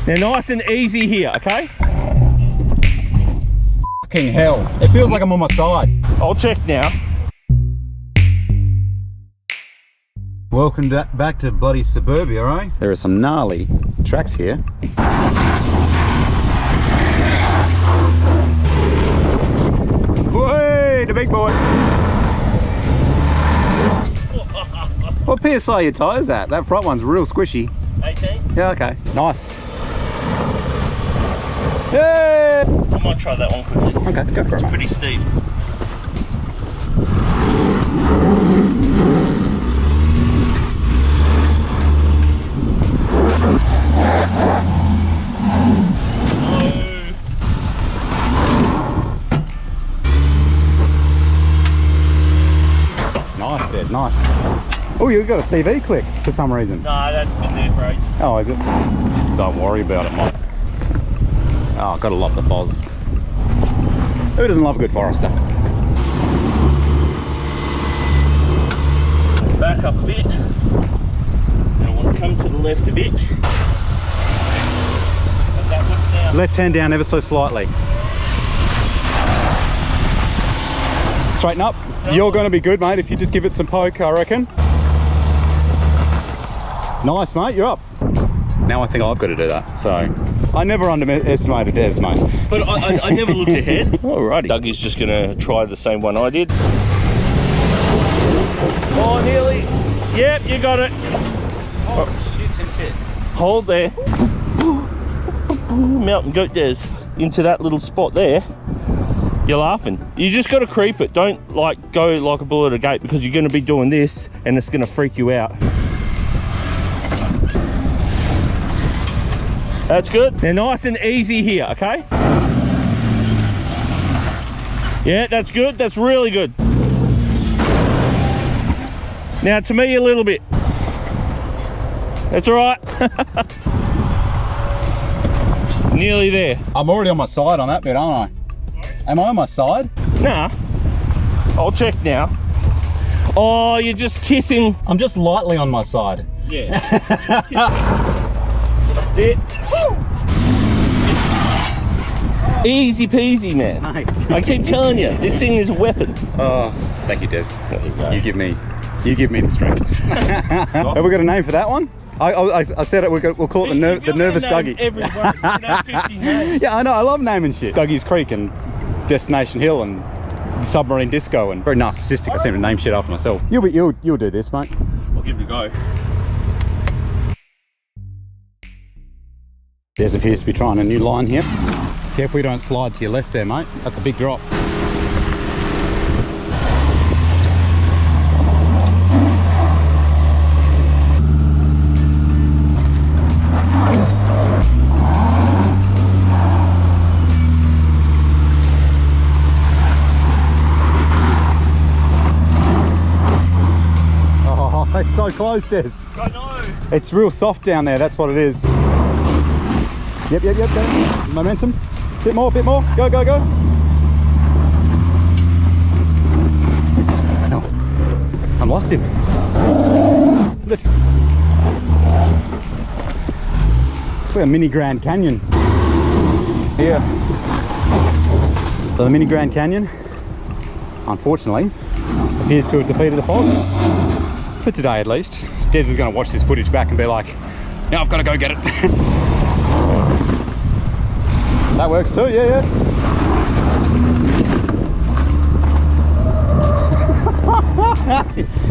Now nice and easy here, okay? Fucking hell. It feels like I'm on my side. I'll check now. Welcome back to bloody suburbia, eh? There are some gnarly tracks here. Whey, the big boy. What PSI are your tyres at? That front one's real squishy. 18? Yeah, okay. Nice. Yay! I might try that one quickly. Okay, go for it. It's pretty steep. Nice, there's nice. Oh, you've got a CV click for some reason. No, that's been there for ages. Oh, is it? Don't worry about it, mate. Oh, gotta love the fozz. Who doesn't love a good Forester? Back up a bit. I want to come to the left a bit. Left hand down ever so slightly. Straighten up. You're going to be good, mate, if you just give it some poke, I reckon. Nice, mate, you're up. Now I think I've got to do that, so. I never underestimated Des, mate. But I never looked ahead. Alrighty. Dougie's just going to try the same one I did. Oh, nearly. Yep, you got it. Oh, shit and tits. Hold there. Mountain goat Des. Into that little spot there. You're laughing. You just got to creep it. Don't like go like a bull at a gate, because you're going to be doing this and it's going to freak you out. That's good. Now nice and easy here, okay? Yeah, that's good. That's really good. Now to me a little bit. That's all right. Nearly there. I'm already on my side on that bit, aren't I? Am I on my side? Nah. I'll check now. Oh, you're just kissing. I'm just lightly on my side. Yeah. That's it. Woo. Easy peasy, man. Nice. I keep telling you, this thing is a weapon. Oh, thank you, Des. There you go. You give me the strength. Have we got a name for that one? I said it. We'll call it the nervous Dougie. Everyone, 50 names. Yeah, I know. I love naming shit. Dougie's Creek and Destination Hill and Submarine Disco, and very narcissistic. I seem to name shit after myself. You'll do this, mate. I'll give it a go. Des appears to be trying a new line here. Careful you don't slide to your left there, mate. That's a big drop. Oh, it's so close, Des. I know. It's real soft down there, that's what it is. Yep, there. Momentum. Bit more, go. No, I lost him. It's like a mini Grand Canyon. Yeah. So the mini Grand Canyon, unfortunately, appears to have defeated the fog. For today at least. Des is going to watch this footage back and be like, now I've got to go get it. That works too, yeah.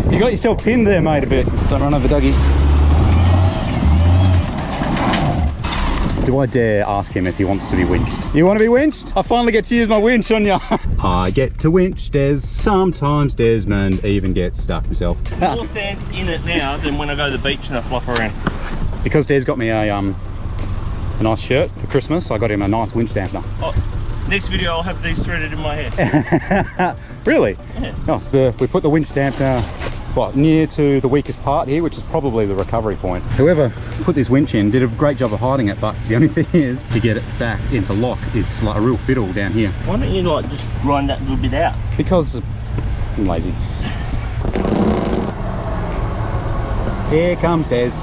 You got yourself pinned there, mate, a bit. Don't run over Dougie. Do I dare ask him if he wants to be winched? You want to be winched? I finally get to use my winch on you. I get to winch Des. Sometimes Desmond even gets stuck himself. More sand in it now than when I go to the beach and I fluff around. Because Des got me a nice shirt for Christmas, I got him a nice winch dampener. Oh, next video I'll have these threaded in my hair. Really? Yeah. Oh, so we put the winch dampener near to the weakest part here, which is probably the recovery point. Whoever put this winch in did a great job of hiding it, but the only thing is to get it back into lock, it's like a real fiddle down here. Why don't you like just grind that little bit out? Because I'm lazy. Here comes Des.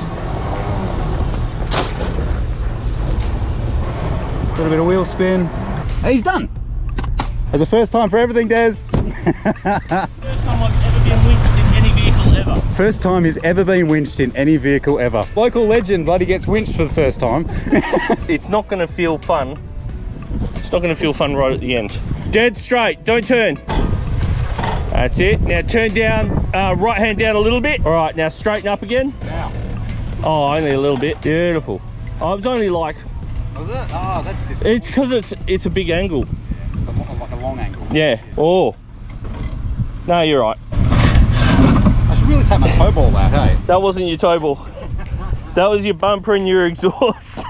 little bit of wheel spin. Hey, he's done. It's the first time for everything, Des. First time I've ever been winched in any vehicle ever. First time he's ever been winched in any vehicle ever. Local legend bloody gets winched for the first time. It's not going to feel fun. It's not going to feel fun right at the end. Dead straight, don't turn. That's it. Now turn down, right hand down a little bit. All right, now straighten up again. Now. Oh, only a little bit. Beautiful. Oh, it was only like... Was it? Oh, that's this. It's because it's a big angle. Like a long angle. Yeah. Oh. No, you're right. I should really take my toe ball out, hey? That wasn't your toe ball. That was your bumper and your exhaust.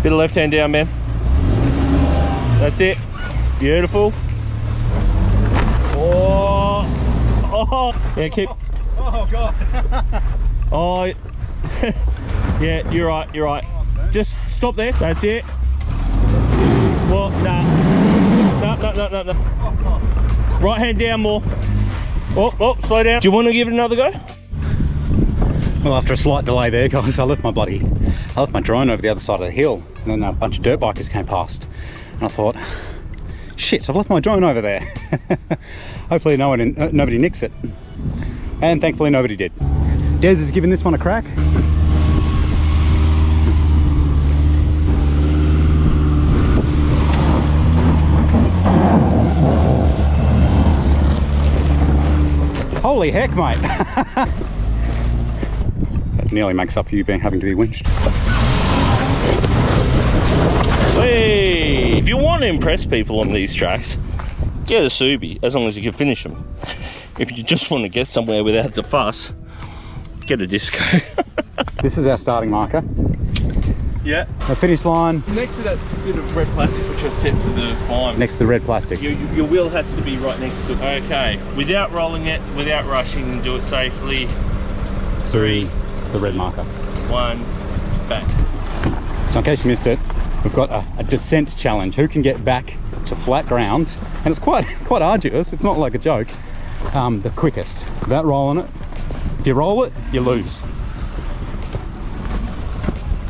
Bit of left hand down, man. That's it. Beautiful. Oh. Oh. Yeah, keep. Oh, God. Oh. Yeah, you're right. You're right. Just stop there. That's it. Well, nah. No. Right hand down more. Oh, slow down. Do you want to give it another go? Well, after a slight delay there, guys, I left my drone over the other side of the hill, and then a bunch of dirt bikers came past, and I thought, shit, I've left my drone over there. Hopefully nobody nicks it, and thankfully nobody did. Des is giving this one a crack. Holy heck, mate. That nearly makes up for you having to be winched. Hey, if you want to impress people on these tracks, get a Subi, as long as you can finish them. If you just want to get somewhere without the fuss, get a Disco. This is our starting marker. Yeah. The finish line. Next to that bit of red plastic which is set for the climb. Next to the red plastic. Your wheel has to be right next to it. Okay, without rolling it, without rushing, do it safely. 3, the red marker. 1, back. So in case you missed it, we've got a descent challenge. Who can get back to flat ground? And it's quite arduous. It's not like a joke. The quickest. Without rolling it. If you roll it, you lose.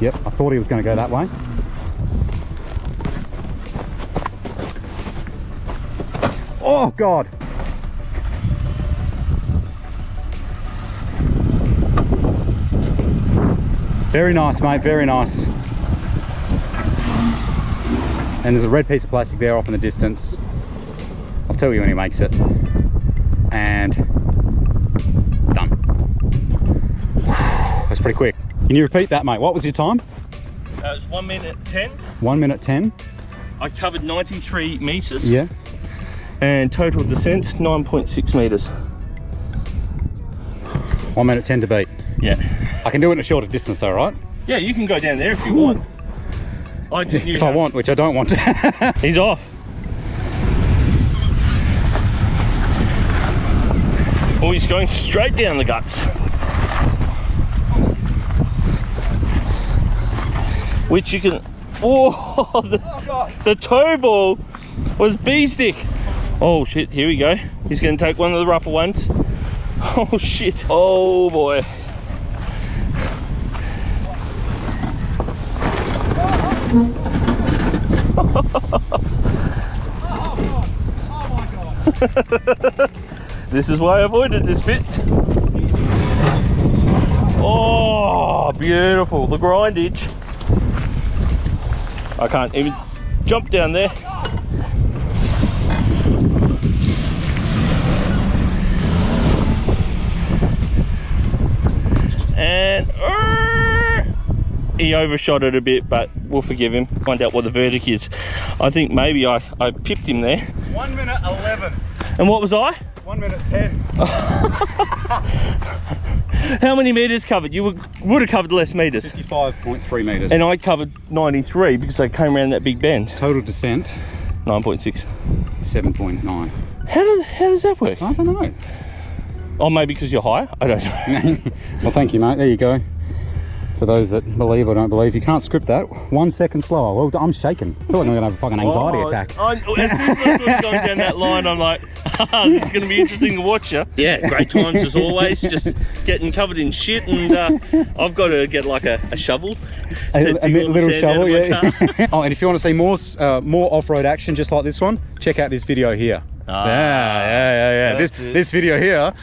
Yep, I thought he was going to go that way. Oh, God. Very nice, mate, very nice. And there's a red piece of plastic there off in the distance. I'll tell you when he makes it. And done. That's pretty quick. Can you repeat that, mate? What was your time? It was 1 minute 10. 1 minute 10. I covered 93 meters. Yeah. And total descent 9.6 meters. 1 minute 10 to beat. Yeah. I can do it in a shorter distance though, right? Yeah, you can go down there if you want. I just knew if I want, which I don't want. He's off. Oh, he's going straight down the guts. Which you can... Oh, the toe ball was bee-stick. Oh shit, here we go. He's going to take one of the rougher ones. Oh shit. Oh boy. This is why I avoided this bit. Oh, beautiful. The grindage. I can't even jump down there. And he overshot it a bit, but we'll forgive him. Find out what the verdict is. I think maybe I pipped him there. 1 minute 11. And what was I? 1 minute 10. How many meters covered? You would have covered less meters. 55.3 meters. And I covered 93 because I came around that big bend. Total descent 9.6. 7.9. How does that work? I don't know. Oh, maybe because you're higher? I don't know. Well, thank you, mate. There you go. For those that believe or don't believe, you can't script that. 1 second slower. Well, I'm shaking. I feel like I'm gonna have a fucking anxiety attack. As soon as I saw you going down that line, I'm like, this is gonna be interesting to watch you. Yeah, great times as always. Just getting covered in shit, and I've got to get like a shovel. A little shovel, yeah. Oh, and if you want to see more off-road action just like this one, check out this video here. Yeah. This video here